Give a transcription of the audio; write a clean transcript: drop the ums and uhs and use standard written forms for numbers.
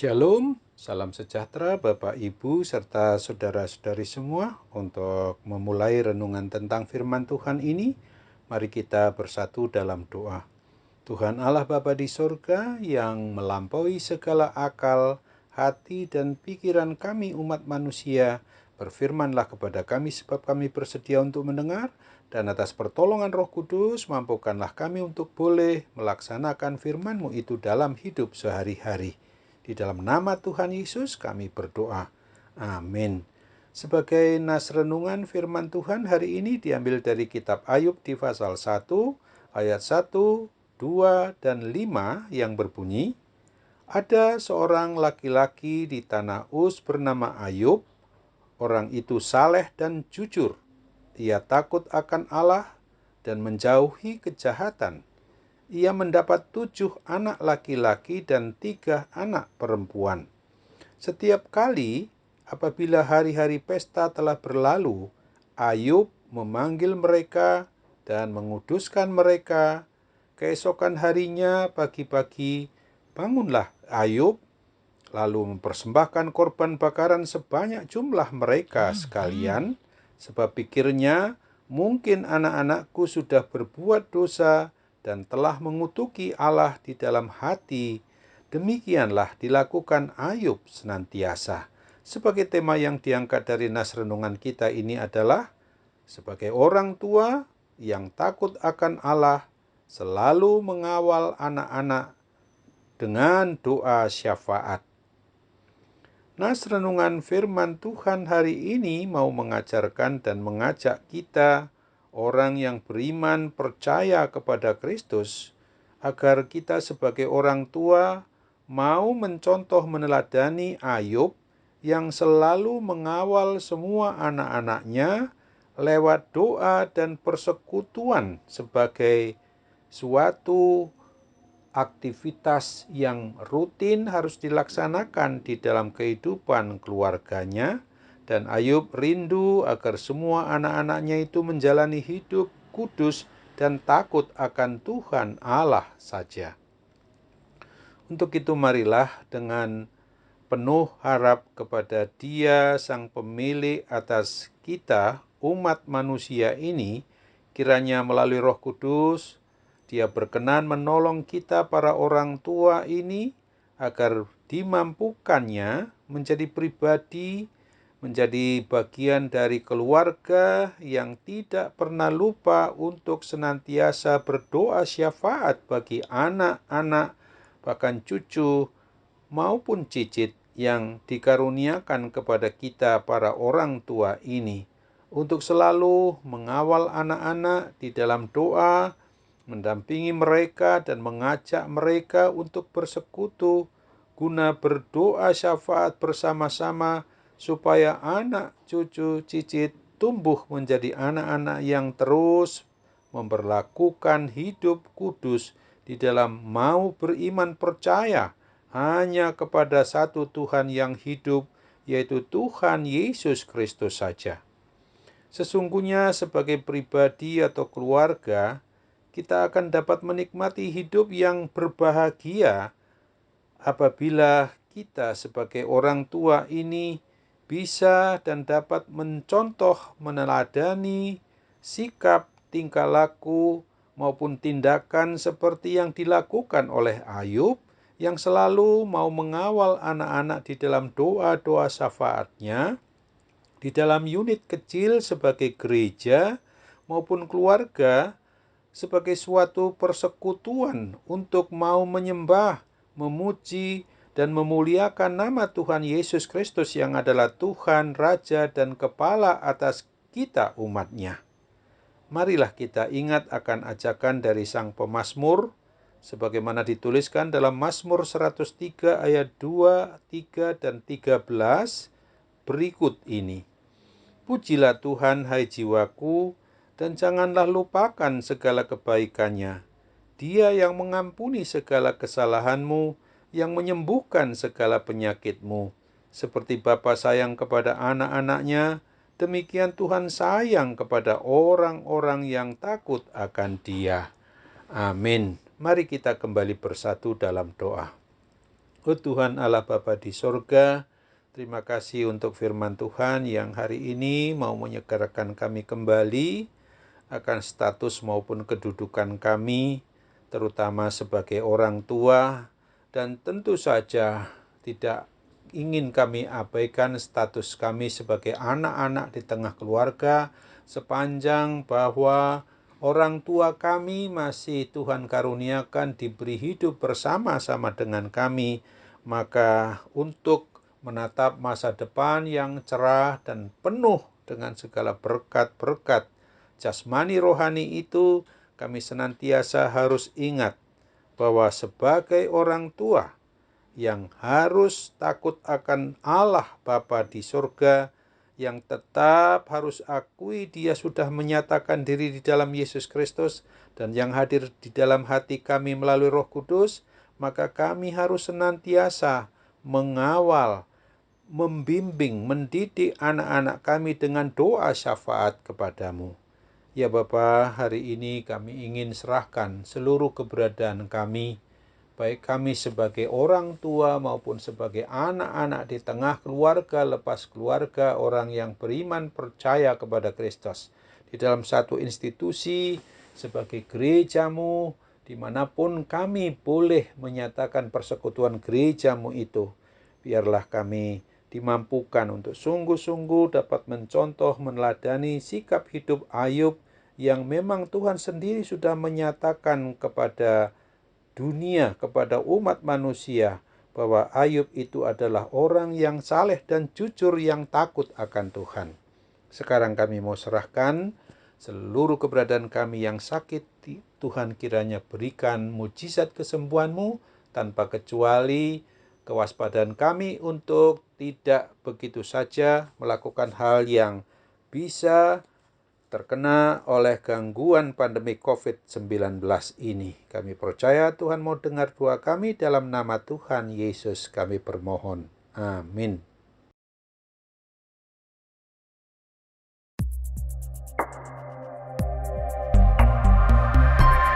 Shalom, salam sejahtera Bapak Ibu serta saudara-saudari semua. Untuk memulai renungan tentang firman Tuhan ini, mari kita bersatu dalam doa. Tuhan Allah Bapa di sorga yang melampaui segala akal, hati dan pikiran kami umat manusia, berfirmanlah kepada kami sebab kami bersedia untuk mendengar, dan atas pertolongan Roh Kudus mampukanlah kami untuk boleh melaksanakan firman-Mu itu dalam hidup sehari-hari. Di dalam nama Tuhan Yesus kami berdoa. Amin. Sebagai nas renungan firman Tuhan hari ini diambil dari kitab Ayub di pasal 1 ayat 1, 2, dan 5 yang berbunyi, ada seorang laki-laki di tanah Uz bernama Ayub. Orang itu saleh dan jujur. Ia takut akan Allah dan menjauhi kejahatan. Ia mendapat 7 anak laki-laki dan 3 anak perempuan. Setiap kali apabila hari-hari pesta telah berlalu, Ayub memanggil mereka dan menguduskan mereka. Keesokan harinya pagi-pagi bangunlah Ayub, lalu mempersembahkan korban bakaran sebanyak jumlah mereka sekalian, sebab pikirnya, mungkin anak-anakku sudah berbuat dosa dan telah mengutuki Allah di dalam hati. Demikianlah dilakukan Ayub senantiasa. Sebagai tema yang diangkat dari nas renungan kita ini adalah, sebagai orang tua yang takut akan Allah, selalu mengawal anak-anak dengan doa syafaat. Nas renungan firman Tuhan hari ini mau mengajarkan dan mengajak kita, orang yang beriman percaya kepada Kristus, agar kita sebagai orang tua mau mencontoh meneladani Ayub yang selalu mengawal semua anak-anaknya lewat doa dan persekutuan sebagai suatu aktivitas yang rutin harus dilaksanakan di dalam kehidupan keluarganya, dan Ayub rindu agar semua anak-anaknya itu menjalani hidup kudus dan takut akan Tuhan Allah saja. Untuk itu marilah dengan penuh harap kepada Dia Sang Pemilik atas kita, umat manusia ini, kiranya melalui Roh Kudus Dia berkenan menolong kita para orang tua ini agar dimampukannya menjadi pribadi, menjadi bagian dari keluarga yang tidak pernah lupa untuk senantiasa berdoa syafaat bagi anak-anak, bahkan cucu maupun cicit yang dikaruniakan kepada kita para orang tua ini, untuk selalu mengawal anak-anak di dalam doa, mendampingi mereka dan mengajak mereka untuk bersekutu guna berdoa syafaat bersama-sama, supaya anak cucu cicit tumbuh menjadi anak-anak yang terus memperlakukan hidup kudus di dalam mau beriman percaya hanya kepada satu Tuhan yang hidup, yaitu Tuhan Yesus Kristus saja. Sesungguhnya sebagai pribadi atau keluarga, kita akan dapat menikmati hidup yang berbahagia apabila kita sebagai orang tua ini bisa dan dapat mencontoh, meneladani sikap, tingkah laku, maupun tindakan seperti yang dilakukan oleh Ayub, yang selalu mau mengawal anak-anak di dalam doa-doa syafaatnya, di dalam unit kecil sebagai gereja maupun keluarga, sebagai suatu persekutuan untuk mau menyembah, memuji, dan memuliakan nama Tuhan Yesus Kristus yang adalah Tuhan, Raja, dan Kepala atas kita umatnya. Marilah kita ingat akan ajakan dari Sang Pemazmur, sebagaimana dituliskan dalam Mazmur 103 ayat 2, 3, dan 13 berikut ini. Pujilah Tuhan, hai jiwaku, dan janganlah lupakan segala kebaikannya. Dia yang mengampuni segala kesalahanmu, yang menyembuhkan segala penyakitmu. Seperti Bapa sayang kepada anak-anaknya, demikian Tuhan sayang kepada orang-orang yang takut akan Dia. Amin. Mari kita kembali bersatu dalam doa. Oh Tuhan Allah Bapa di sorga, terima kasih untuk firman Tuhan yang hari ini mau menyegarkan kami kembali akan status maupun kedudukan kami, terutama sebagai orang tua, dan tentu saja tidak ingin kami abaikan status kami sebagai anak-anak di tengah keluarga, sepanjang bahwa orang tua kami masih Tuhan karuniakan diberi hidup bersama-sama dengan kami, maka untuk menatap masa depan yang cerah dan penuh dengan segala berkat-berkat jasmani rohani itu, kami senantiasa harus ingat bahwa sebagai orang tua yang harus takut akan Allah Bapa di surga, yang tetap harus akui Dia sudah menyatakan diri di dalam Yesus Kristus dan yang hadir di dalam hati kami melalui Roh Kudus, maka kami harus senantiasa mengawal, membimbing, mendidik anak-anak kami dengan doa syafaat kepadamu. Ya Bapa, hari ini kami ingin serahkan seluruh keberadaan kami, baik kami sebagai orang tua maupun sebagai anak-anak di tengah keluarga, lepas keluarga, orang yang beriman percaya kepada Kristus, di dalam satu institusi sebagai gerejamu, dimanapun kami boleh menyatakan persekutuan gerejamu itu. Biarlah kami dimampukan untuk sungguh-sungguh dapat mencontoh, meneladani sikap hidup Ayub yang memang Tuhan sendiri sudah menyatakan kepada dunia, kepada umat manusia, bahwa Ayub itu adalah orang yang saleh dan jujur yang takut akan Tuhan. Sekarang kami mau serahkan seluruh keberadaan kami yang sakit, Tuhan kiranya berikan mujizat kesembuhan-Mu tanpa kecuali kewaspadaan kami untuk tidak begitu saja melakukan hal yang bisa terkena oleh gangguan pandemi COVID-19 ini. Kami percaya Tuhan mau dengar doa kami, dalam nama Tuhan Yesus kami bermohon. Amin.